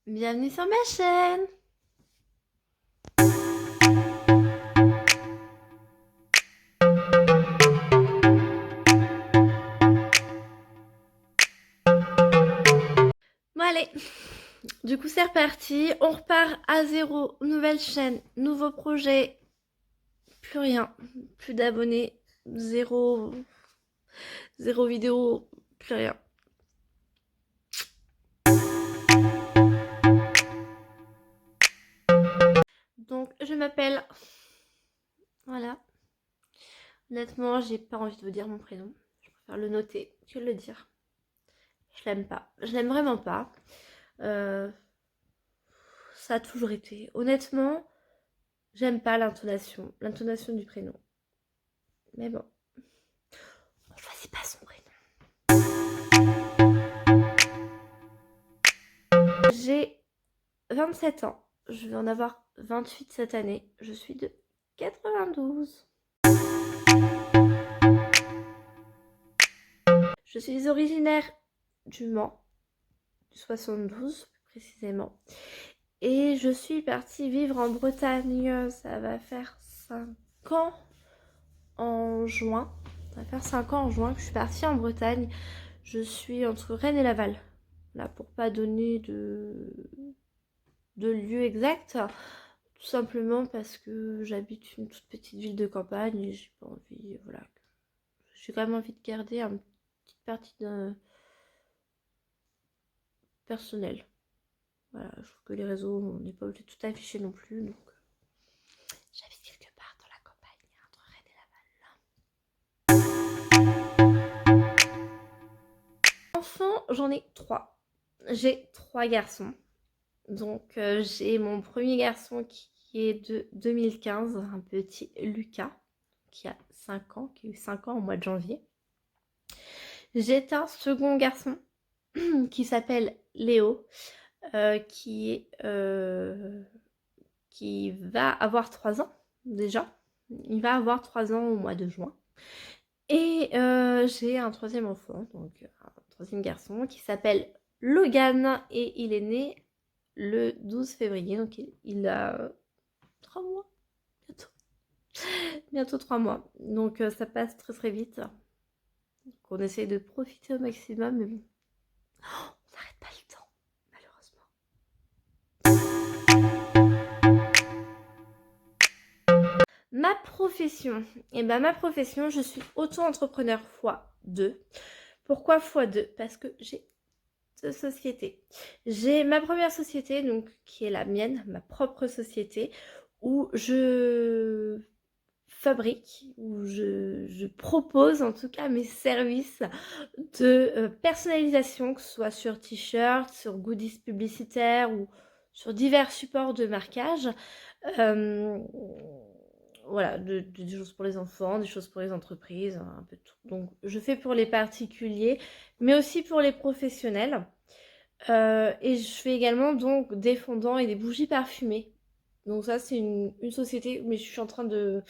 Bienvenue sur ma chaîne. Bon allez, du coup c'est reparti, on repart à zéro, nouvelle chaîne, nouveau projet, plus rien, plus d'abonnés, zéro vidéo, plus rien. Donc je m'appelle, voilà, honnêtement j'ai pas envie de vous dire mon prénom, je préfère le noter que le dire. Je l'aime pas, je l'aime vraiment pas. Ça a toujours été, honnêtement, j'aime pas l'intonation du prénom. Mais bon, on choisit pas son prénom. J'ai 27 ans. Je vais en avoir 28 cette année. Je suis de 92. Je suis originaire du Mans, du 72 plus précisément. Et je suis partie vivre en Bretagne. Ça va faire 5 ans en juin. Ça va faire 5 ans en juin que je suis partie en Bretagne. Je suis entre Rennes et Laval. Là, pour pas donner de lieu exact. Tout simplement parce que j'habite une toute petite ville de campagne et j'ai pas envie, voilà. J'ai quand même envie de garder une petite partie de personnel. Voilà, je trouve que les réseaux, on n'est pas obligé de tout afficher non plus, donc j'habite quelque part dans la campagne, entre Rennes et Laval. Enfants, j'en ai 3. J'ai 3 garçons. Donc j'ai mon premier garçon qui est de 2015, un petit Lucas, qui a 5 ans, qui a eu 5 ans au mois de janvier. J'ai un second garçon qui s'appelle Léo, qui va avoir 3 ans déjà. Il va avoir 3 ans au mois de juin. Et j'ai un troisième enfant, donc un troisième garçon qui s'appelle Logan et il est né le 12 février, donc il a 3 mois bientôt. Bientôt 3 mois. Donc ça passe très très vite. Donc, on essaie de profiter au maximum, mais bon, on n'arrête pas le temps, malheureusement. Ma profession. Et ben ma profession, je suis auto-entrepreneur x2. Pourquoi x2? Parce que j'ai 2 sociétés. J'ai ma première société, donc qui est la mienne, ma propre société, où je fabrique, où je propose en tout cas mes services de personnalisation, que ce soit sur t-shirt, sur goodies publicitaires ou sur divers supports de marquage. Voilà, des choses pour les enfants, des choses pour les entreprises, un peu de tout. Donc je fais pour les particuliers, mais aussi pour les professionnels. Et je fais également donc des fondants et des bougies parfumées. Donc ça c'est une société, mais je suis en train de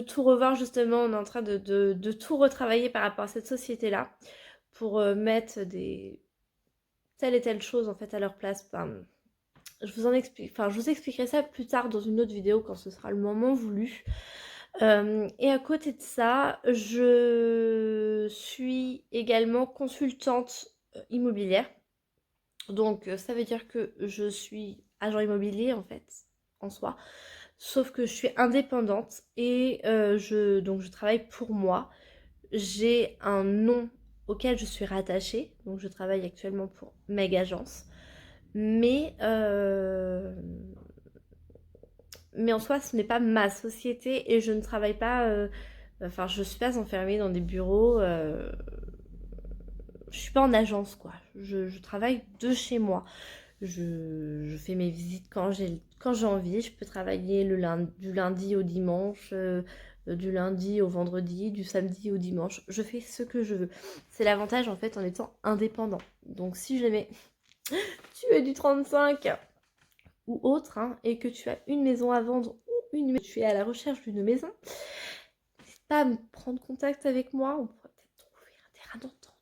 tout revoir justement. On est en train de tout retravailler par rapport à cette société-là pour mettre telle et telle chose en fait à leur place. Enfin, je vous expliquerai ça plus tard dans une autre vidéo quand ce sera le moment voulu. Et à côté de ça, je suis également consultante immobilière. Donc ça veut dire que je suis agent immobilier en fait, en soi. Sauf que je suis indépendante et donc je travaille pour moi. J'ai un nom auquel je suis rattachée. Donc je travaille actuellement pour Meg Agence. Mais en soi, ce n'est pas ma société et je ne travaille pas. Enfin, je suis pas enfermée dans des bureaux. Je suis pas en agence, quoi. Je travaille de chez moi. Je fais mes visites quand j'ai envie. Je peux travailler du lundi au dimanche, du lundi au vendredi, du samedi au dimanche. Je fais ce que je veux. C'est l'avantage en fait en étant indépendant. Donc si jamais tu es du 35 ou autre hein, et que tu as une maison à vendre ou tu es à la recherche d'une maison, n'hésite pas à me prendre contact avec moi. On pourrait peut-être trouver un terrain d'entente.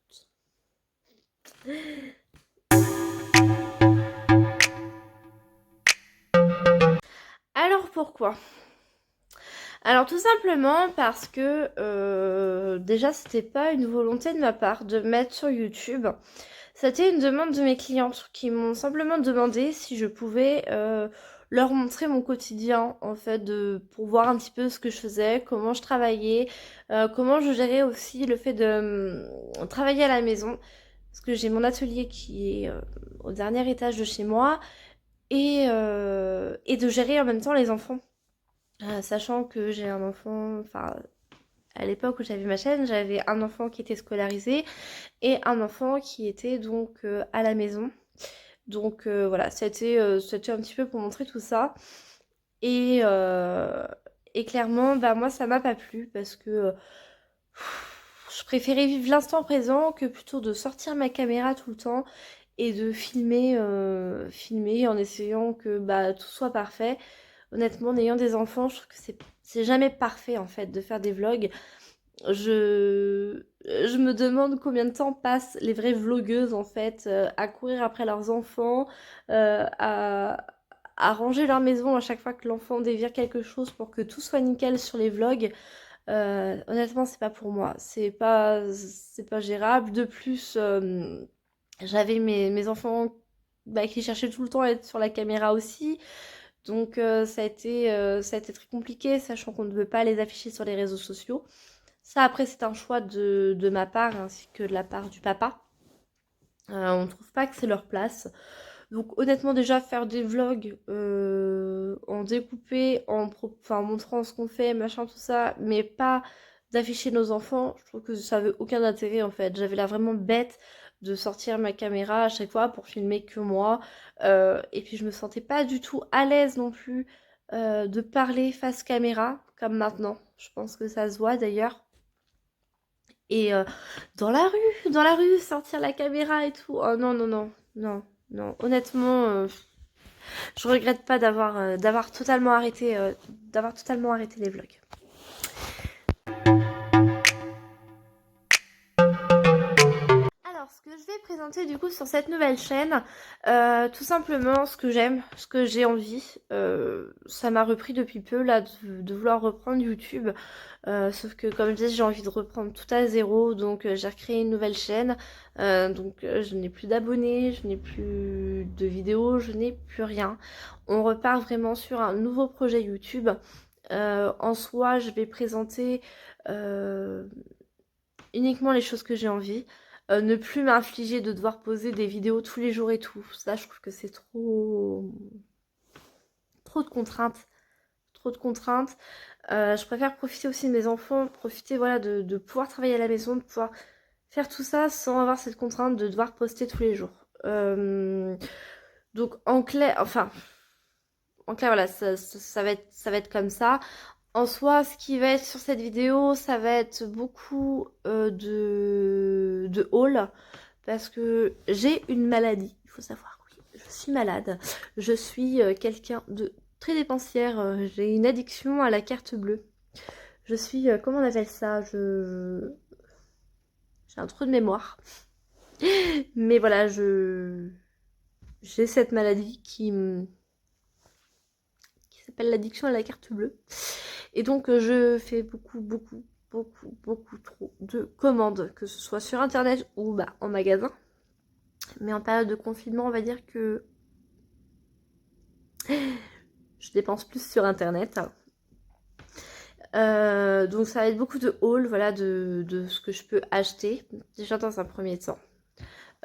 pourquoi? Alors tout simplement parce que déjà c'était pas une volonté de ma part de mettre sur YouTube. C'était une demande de mes clientes qui m'ont simplement demandé si je pouvais leur montrer mon quotidien en fait pour voir un petit peu ce que je faisais, comment je travaillais, comment je gérais aussi le fait de travailler à la maison. Parce que j'ai mon atelier qui est au dernier étage de chez moi et de gérer en même temps les enfants. Sachant que j'ai un enfant, enfin à l'époque où j'avais ma chaîne, j'avais un enfant qui était scolarisé et un enfant qui était donc à la maison. Donc voilà, c'était un petit peu pour montrer tout ça. Et, euh, et clairement, bah moi ça m'a pas plu parce que je préférais vivre l'instant présent que plutôt de sortir ma caméra tout le temps et de filmer en essayant que bah, tout soit parfait. Honnêtement, en ayant des enfants, je trouve que c'est jamais parfait en fait de faire des vlogs. Je me demande combien de temps passent les vraies vlogueuses en fait à courir après leurs enfants, euh, à, à ranger leur maison à chaque fois que l'enfant dévire quelque chose pour que tout soit nickel sur les vlogs. Honnêtement, c'est pas pour moi. C'est pas gérable. De plus, j'avais mes enfants bah, qui cherchaient tout le temps à être sur la caméra aussi. Donc ça a été très compliqué, sachant qu'on ne veut pas les afficher sur les réseaux sociaux. Ça, après, c'est un choix de ma part ainsi que de la part du papa. On ne trouve pas que c'est leur place. Donc honnêtement, déjà faire des vlogs en découpé, enfin, en montrant ce qu'on fait, machin, tout ça, mais pas d'afficher nos enfants, je trouve que ça avait aucun intérêt en fait. J'avais l'air vraiment bête de sortir ma caméra à chaque fois pour filmer que moi. Et puis je me sentais pas du tout à l'aise non plus de parler face caméra comme maintenant. Je pense que ça se voit d'ailleurs. Et dans la rue, sortir la caméra et tout. Oh non, non, non, non, non. Honnêtement, je regrette pas d'avoir totalement arrêté les vlogs. Alors, ce que je vais présenter du coup sur cette nouvelle chaîne, tout simplement ce que j'aime, ce que j'ai envie. Ça m'a repris depuis peu là de vouloir reprendre YouTube. Sauf que comme je dis, j'ai envie de reprendre tout à zéro, donc j'ai recréé une nouvelle chaîne. Donc je n'ai plus d'abonnés, je n'ai plus de vidéos, je n'ai plus rien. On repart vraiment sur un nouveau projet YouTube. En soi, je vais présenter uniquement les choses que j'ai envie. Ne plus m'infliger de devoir poser des vidéos tous les jours et tout. Ça, je trouve que c'est trop de contraintes. Trop de contraintes. Je préfère profiter aussi de mes enfants, profiter voilà, de pouvoir travailler à la maison, de pouvoir faire tout ça sans avoir cette contrainte de devoir poster tous les jours. Donc en clair, voilà, ça va être comme ça. En soi, ce qui va être sur cette vidéo, ça va être beaucoup de haul parce que j'ai une maladie. Il faut savoir, oui, je suis malade. Je suis quelqu'un de très dépensière. J'ai une addiction à la carte bleue. Je suis, comment on appelle ça? J'ai un trou de mémoire. Mais voilà, j'ai cette maladie qui s'appelle l'addiction à la carte bleue. Et donc je fais beaucoup, beaucoup, beaucoup, beaucoup trop de commandes, que ce soit sur internet ou bah, en magasin. Mais en période de confinement, on va dire que je dépense plus sur internet. Donc ça va être beaucoup de haul, voilà, de ce que je peux acheter, déjà dans un premier temps.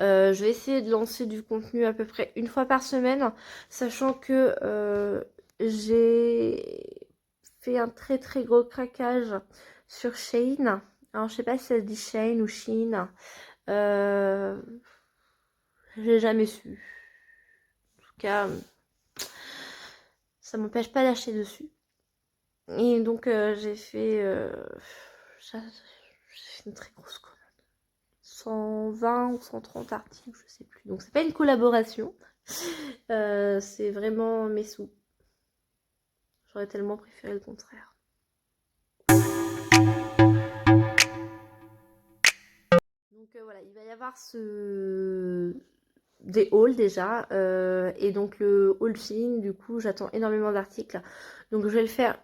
Je vais essayer de lancer du contenu à peu près une fois par semaine, sachant que j'ai fait un très très gros craquage sur Shein. Alors je sais pas si ça se dit Shein ou Shein. Euh, j'ai jamais su. En tout cas, ça m'empêche pas d'acheter dessus. Et donc j'ai fait une très grosse commande. 120 ou 130 articles, je sais plus. Donc c'est pas une collaboration. C'est vraiment mes sous. J'aurais tellement préféré le contraire. Donc voilà, il va y avoir des hauls déjà. Et donc le haul film, du coup, j'attends énormément d'articles. Donc je vais le faire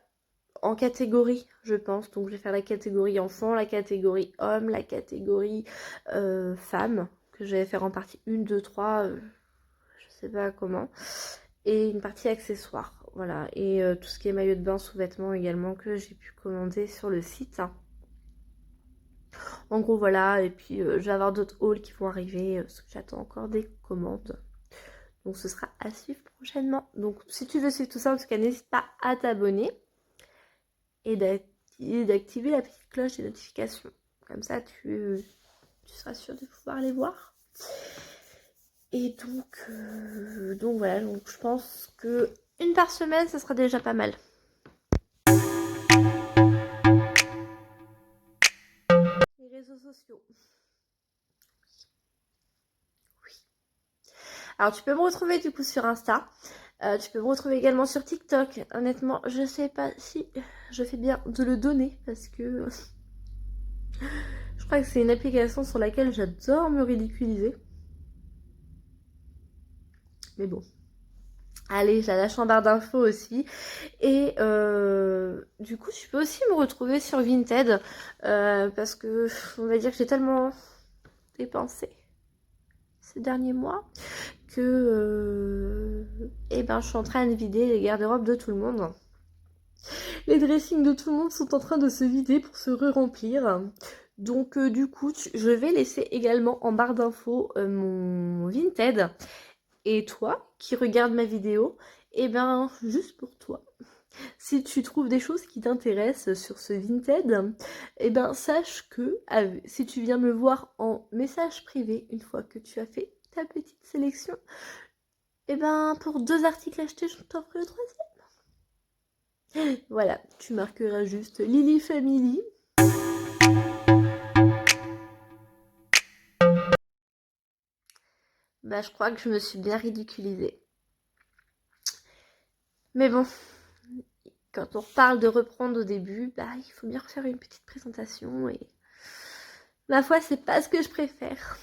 en catégorie, je pense. Donc je vais faire la catégorie enfant, la catégorie homme, la catégorie femme, que je vais faire en partie 1, 2, 3, je sais pas comment. Et une partie accessoires, voilà. Et tout ce qui est maillot de bain, sous-vêtements également, que j'ai pu commander sur le site. En gros, voilà. Et puis je vais avoir d'autres hauls qui vont arriver, parce que j'attends encore des commandes. Donc ce sera à suivre prochainement. Donc si tu veux suivre tout ça, en tout cas, n'hésite pas à t'abonner et d'activer la petite cloche des notifications. Comme ça, tu seras sûr de pouvoir les voir. Et donc voilà, donc je pense que une par semaine, ça sera déjà pas mal. Les réseaux sociaux. Oui. Alors tu peux me retrouver du coup sur Insta. Tu peux me retrouver également sur TikTok. Honnêtement, je sais pas si je fais bien de le donner parce que je crois que c'est une application sur laquelle j'adore me ridiculiser. Mais bon. Allez, je la lâche en barre d'infos aussi. Et du coup, tu peux aussi me retrouver sur Vinted. Parce que on va dire que j'ai tellement dépensé ces derniers mois que eh ben, je suis en train de vider les garde-robes de tout le monde. Les dressings de tout le monde sont en train de se vider pour se re-remplir. Donc du coup, je vais laisser également en barre d'infos mon Vinted. Et toi, qui regardes ma vidéo, eh ben, juste pour toi, si tu trouves des choses qui t'intéressent sur ce Vinted, eh ben, sache que si tu viens me voir en message privé, une fois que tu as fait ta petite sélection, eh ben, pour 2 articles achetés, je t'offre le 3e. Voilà, tu marqueras juste Lily Family. Bah, je crois que je me suis bien ridiculisée. Mais bon, quand on parle de reprendre au début, bah, il faut bien refaire une petite présentation et ma foi, c'est pas ce que je préfère.